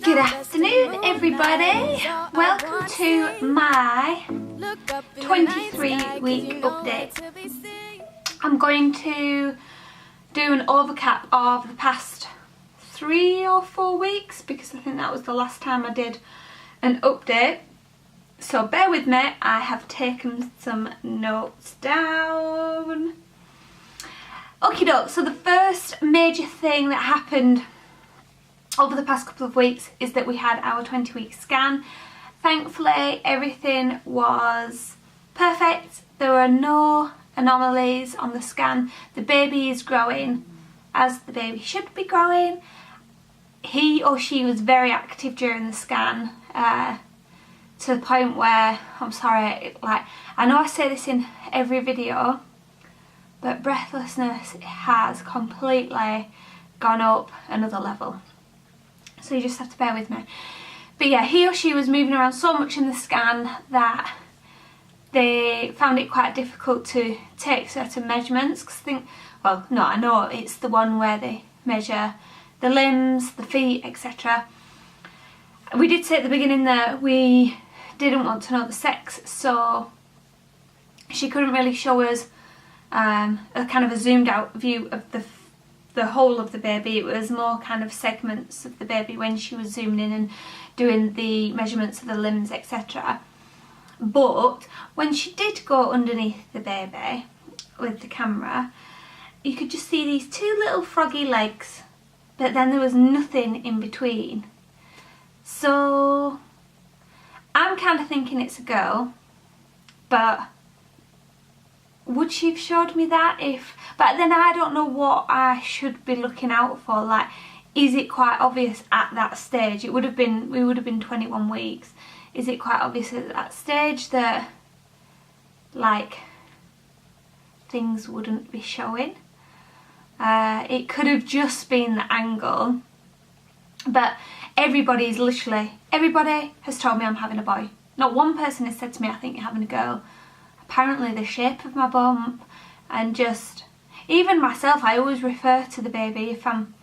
Good afternoon, everybody. Welcome to my 23-week update. I'm going to do an overcap of the past 3 or 4 weeks because I think that was the last time I did an update. So bear with me, I have taken some notes down. Okie doke, so the first major thing that happened over the past couple of weeks is that we had our 20-week scan. Thankfully, everything was perfect. There were no anomalies on the scan. The baby is growing as the baby should be growing. He or she was very active during the scan, to the point where, I'm sorry, like, I know I say this in every video, but breathlessness has completely gone up another level. So you just have to bear with me. But yeah, he or she was moving around so much in the scan that they found it quite difficult to take certain measurements. Cause I know it's the one where they measure the limbs, the feet, etc. We did say at the beginning that we didn't want to know the sex, so she couldn't really show us a kind of a zoomed out view of the whole of the baby. It was more kind of segments of the baby when she was zooming in and doing the measurements of the limbs, etc. But when she did go underneath the baby with the camera, you could just see these 2 little froggy legs, but then there was nothing in between. So I'm kind of thinking it's a girl, but would she have showed me that if... But then I don't know what I should be looking out for. Like, is it quite obvious at that stage? We would have been 21 weeks. Is it quite obvious at that stage that, like, things wouldn't be showing? It could have just been the angle. But everybody has told me I'm having a boy. Not one person has said to me, I think you're having a girl. Apparently the shape of my bump and just, even myself, I always refer to the baby. If I'm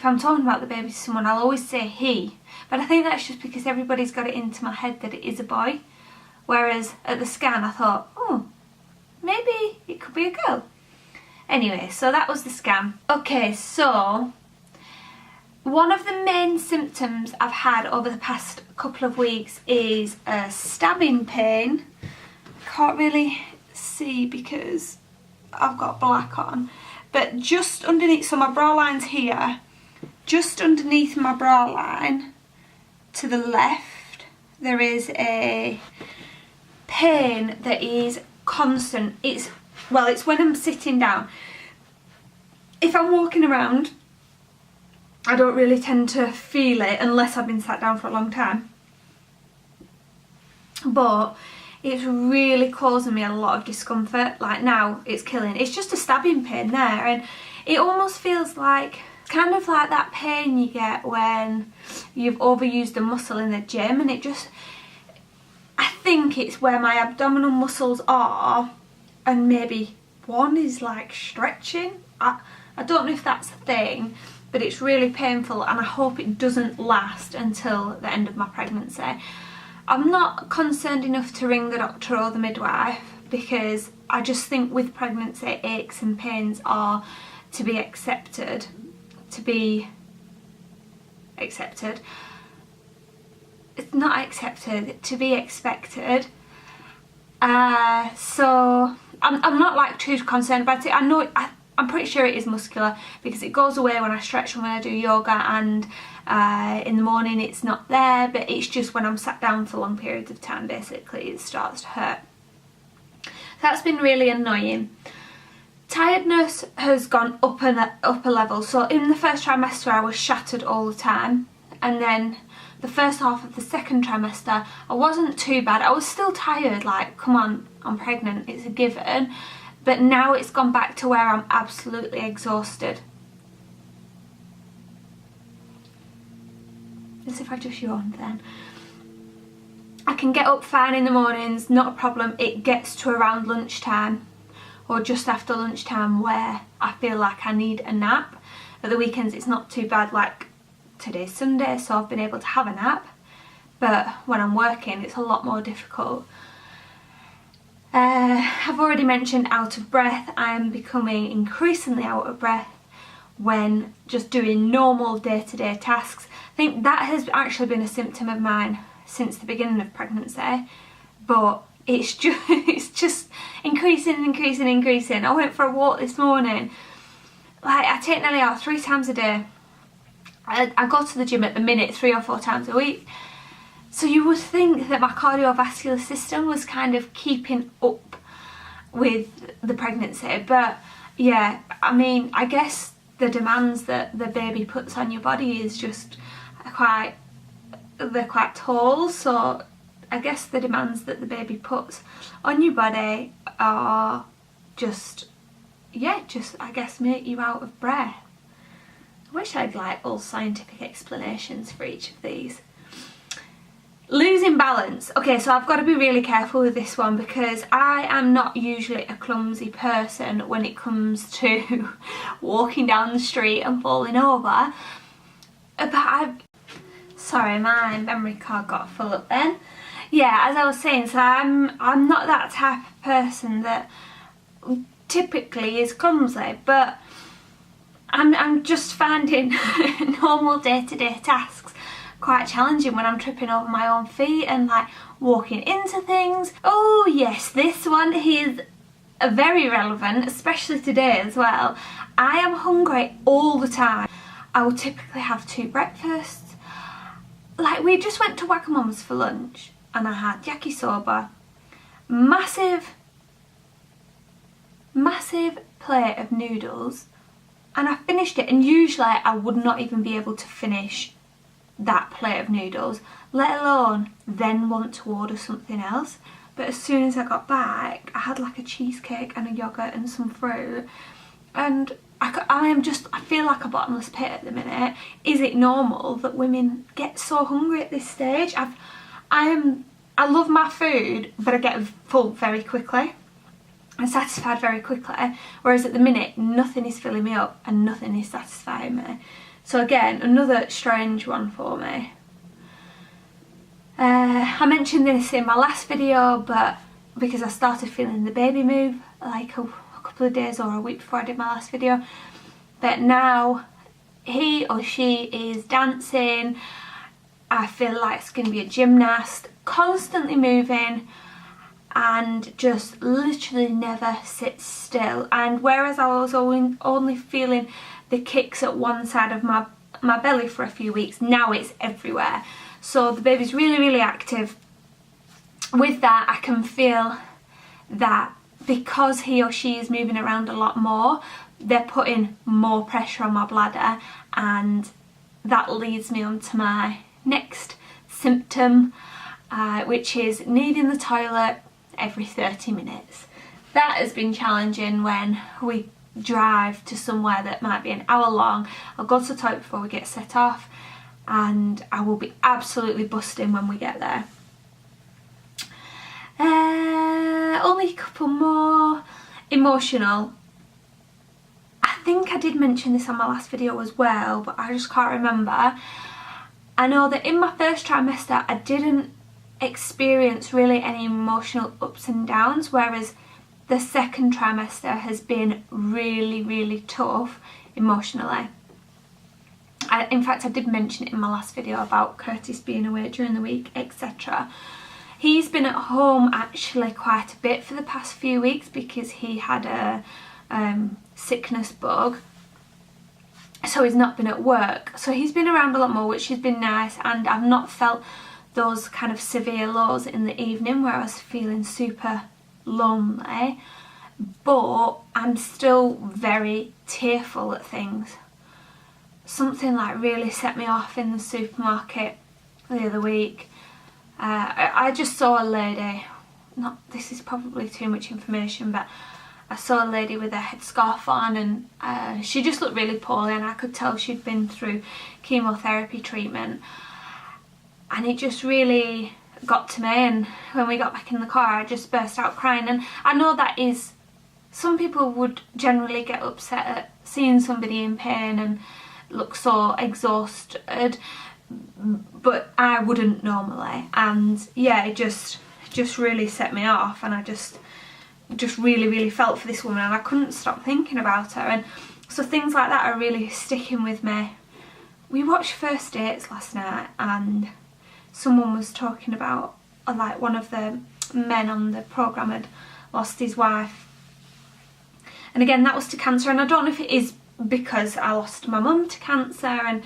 talking about the baby to someone, I'll always say he. But I think that's just because everybody's got it into my head that it is a boy. Whereas at the scan I thought, oh, maybe it could be a girl. Anyway, so that was the scan. Okay, so one of the main symptoms I've had over the past couple of weeks is a stabbing pain. Can't really see because I've got black on, but just underneath, so my bra line's here, just underneath my bra line to the left there is a pain that is constant. It's when I'm sitting down. If I'm walking around I don't really tend to feel it unless I've been sat down for a long time, but it's really causing me a lot of discomfort. Like now it's killing. It's just a stabbing pain there, and it almost feels like, kind of like that pain you get when you've overused a muscle in the gym, and I think it's where my abdominal muscles are and maybe one is like stretching. I don't know if that's a thing, but it's really painful and I hope it doesn't last until the end of my pregnancy. I'm not concerned enough to ring the doctor or the midwife because I just think with pregnancy aches and pains are to be accepted. It's not accepted, to be expected. So I'm not like too concerned about it. I'm pretty sure it is muscular because it goes away when I stretch and when I do yoga, and in the morning it's not there, but it's just when I'm sat down for long periods of time basically it starts to hurt. That's been really annoying. Tiredness has gone up a level. So in the first trimester I was shattered all the time, and then the first half of the second trimester I wasn't too bad. I was still tired, like, come on, I'm pregnant, it's a given. But now it's gone back to where I'm absolutely exhausted. As if I just yawned then. I can get up fine in the mornings, not a problem. It gets to around lunchtime or just after lunchtime where I feel like I need a nap. At the weekends it's not too bad, like today's Sunday, so I've been able to have a nap, but when I'm working it's a lot more difficult. I've already mentioned out of breath. I'm becoming increasingly out of breath when just doing normal day-to-day tasks. I think that has actually been a symptom of mine since the beginning of pregnancy, but it's just increasing and increasing and increasing. I went for a walk this morning. Like, I take Nelly out 3 times a day. I go to the gym at the minute 3 or 4 times a week. So you would think that my cardiovascular system was kind of keeping up with the pregnancy, but yeah, I mean, I guess the demands that the baby puts on your body is just they're quite tall, so I guess the demands that the baby puts on your body are just I guess make you out of breath. I wish I'd like all scientific explanations for each of these. Losing balance. Okay, so I've got to be really careful with this one because I am not usually a clumsy person when it comes to walking down the street and falling over. But sorry, my memory card got full up then. Yeah, as I was saying, so I'm not that type of person that typically is clumsy, but I'm just finding normal day-to-day tasks quite challenging when I'm tripping over my own feet and like walking into things. Oh yes, this one is very relevant, especially today as well. I am hungry all the time. I will typically have 2 breakfasts. Like, we just went to Wagamama's for lunch and I had yakisoba, massive plate of noodles, and I finished it, and usually I would not even be able to finish that plate of noodles, let alone then want to order something else. But as soon as I got back, I had like a cheesecake and a yogurt and some fruit, and I feel like a bottomless pit at the minute. Is it normal that women get so hungry at this stage? I love my food, but I get full very quickly. I'm satisfied very quickly, whereas at the minute nothing is filling me up and nothing is satisfying me. So again, another strange one for me. I mentioned this in my last video, but because I started feeling the baby move like a couple of days or a week before I did my last video, but now he or she is dancing. I feel like it's going to be a gymnast, constantly moving and just literally never sits still. And whereas I was only feeling the kicks at one side of my belly for a few weeks, now it's everywhere. So the baby's really active. With that, I can feel that because he or she is moving around a lot more, they're putting more pressure on my bladder, and that leads me on to my next symptom, which is needing the toilet every 30 minutes. That has been challenging when we drive to somewhere that might be an hour long. I'll go to the toilet before we get set off, and I will be absolutely busting when we get there. Only a couple more. Emotional. I think I did mention this on my last video as well, but I just can't remember. I know that in my first trimester I didn't experience really any emotional ups and downs, whereas the second trimester has been really tough emotionally. In fact, I did mention it in my last video about Curtis being away during the week, etc. He's been at home actually quite a bit for the past few weeks because he had a sickness bug, so he's not been at work. So he's been around a lot more, which has been nice, and I've not felt those kind of severe lows in the evening where I was feeling super lonely, but I'm still very tearful at things. Something like really set me off in the supermarket the other week. I just saw a lady, this is probably too much information, but I saw a lady with a headscarf on, and she just looked really poorly, and I could tell she'd been through chemotherapy treatment, and it just really got to me. And when we got back in the car, I just burst out crying. And I know that is, some people would generally get upset at seeing somebody in pain, and look so exhausted, but I wouldn't normally. And yeah, it just really set me off, and I just really felt for this woman, and I couldn't stop thinking about her. And so things like that are really sticking with me. We watched First Dates last night, and someone was talking about, like, one of the men on the programme had lost his wife, and again that was to cancer, and I don't know if it is because I lost my mum to cancer, and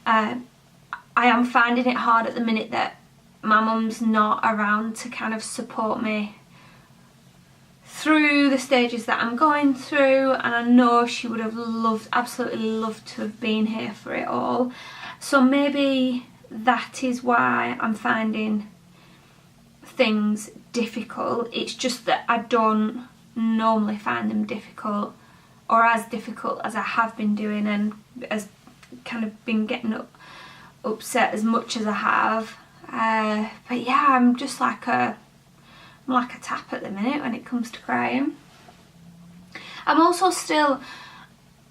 I am finding it hard at the minute that my mum's not around to kind of support me through the stages that I'm going through, and I know she would have absolutely loved to have been here for it all. So maybe that is why I'm finding things difficult. It's just that I don't normally find them difficult, or as difficult as I have been doing, and as kind of been getting upset as much as I have. But yeah, I'm just like I'm like a tap at the minute when it comes to crying. I'm also still,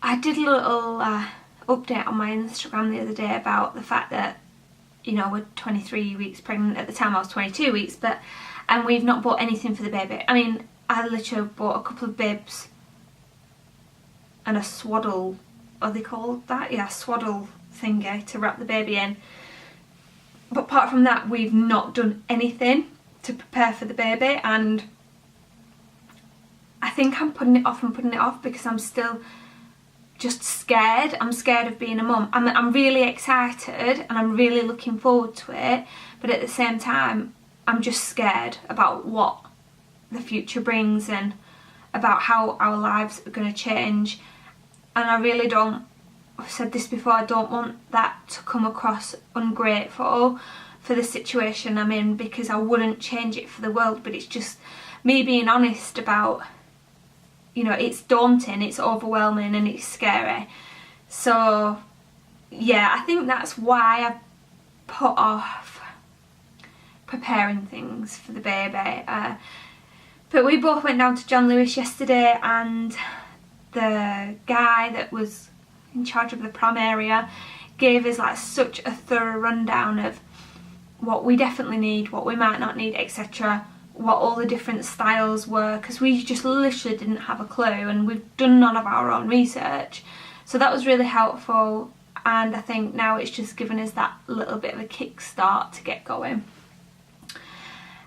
I did a little update on my Instagram the other day about the fact that, you know, we're 23 weeks pregnant. At the time I was 22 weeks, and we've not bought anything for the baby. I mean, I literally bought a couple of bibs and a swaddle, are they called that? Yeah, swaddle thingy to wrap the baby in. But apart from that, we've not done anything to prepare for the baby, and I think I'm putting it off because I'm still just scared. I'm scared of being a mum. I'm really excited and I'm really looking forward to it, but at the same time I'm just scared about what the future brings and about how our lives are going to change. And I really don't, I've said this before, I don't want that to come across ungrateful for the situation I'm in, because I wouldn't change it for the world. But it's just me being honest about, you know, it's daunting, it's overwhelming, and it's scary. So yeah, I think that's why I put off preparing things for the baby. But we both went down to John Lewis yesterday, and the guy that was in charge of the prom area gave us like such a thorough rundown of what we definitely need, what we might not need, etc., what all the different styles were, because we just literally didn't have a clue, and we've done none of our own research. So that was really helpful, and I think now it's just given us that little bit of a kickstart to get going.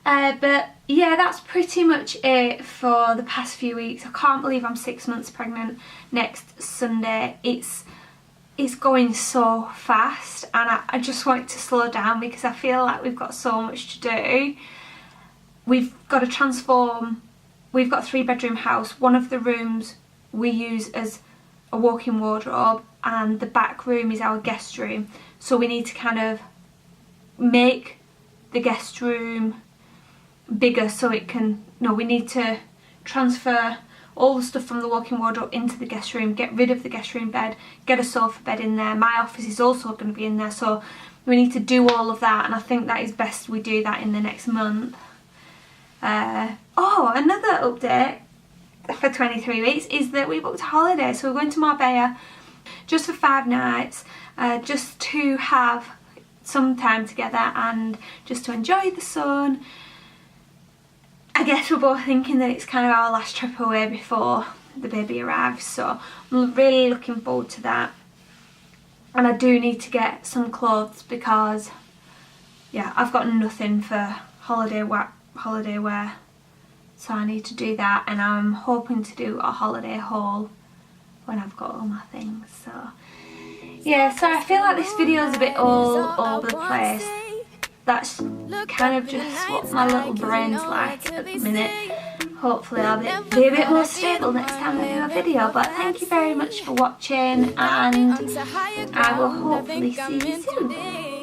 But yeah, that's pretty much it for the past few weeks. I can't believe I'm 6 months pregnant next Sunday. It's going so fast, and I just want it to slow down because I feel like we've got so much to do. We've got to transform. We've got a 3-bedroom house. One of the rooms we use as a walk-in wardrobe, and the back room is our guest room. So we need to kind of make the guest room bigger so it can, we need to transfer all the stuff from the walk-in wardrobe into the guest room, get rid of the guest room bed, get a sofa bed in there. My office is also going to be in there, so we need to do all of that, and I think that is best we do that in the next month. Oh, another update for 23 weeks is that we booked a holiday, so we're going to Marbella just for 5 nights, just to have some time together and just to enjoy the sun. I guess we're both thinking that it's kind of our last trip away before the baby arrives, so I'm really looking forward to that. And I do need to get some clothes because, yeah, I've got nothing for holiday wear, so I need to do that, and I'm hoping to do a holiday haul when I've got all my things. So yeah, so I feel like this video is a bit all over the place. That's kind of just what my little brain's like at the minute. Hopefully I'll be a bit more stable next time I do a video. But thank you very much for watching, and I will hopefully see you soon.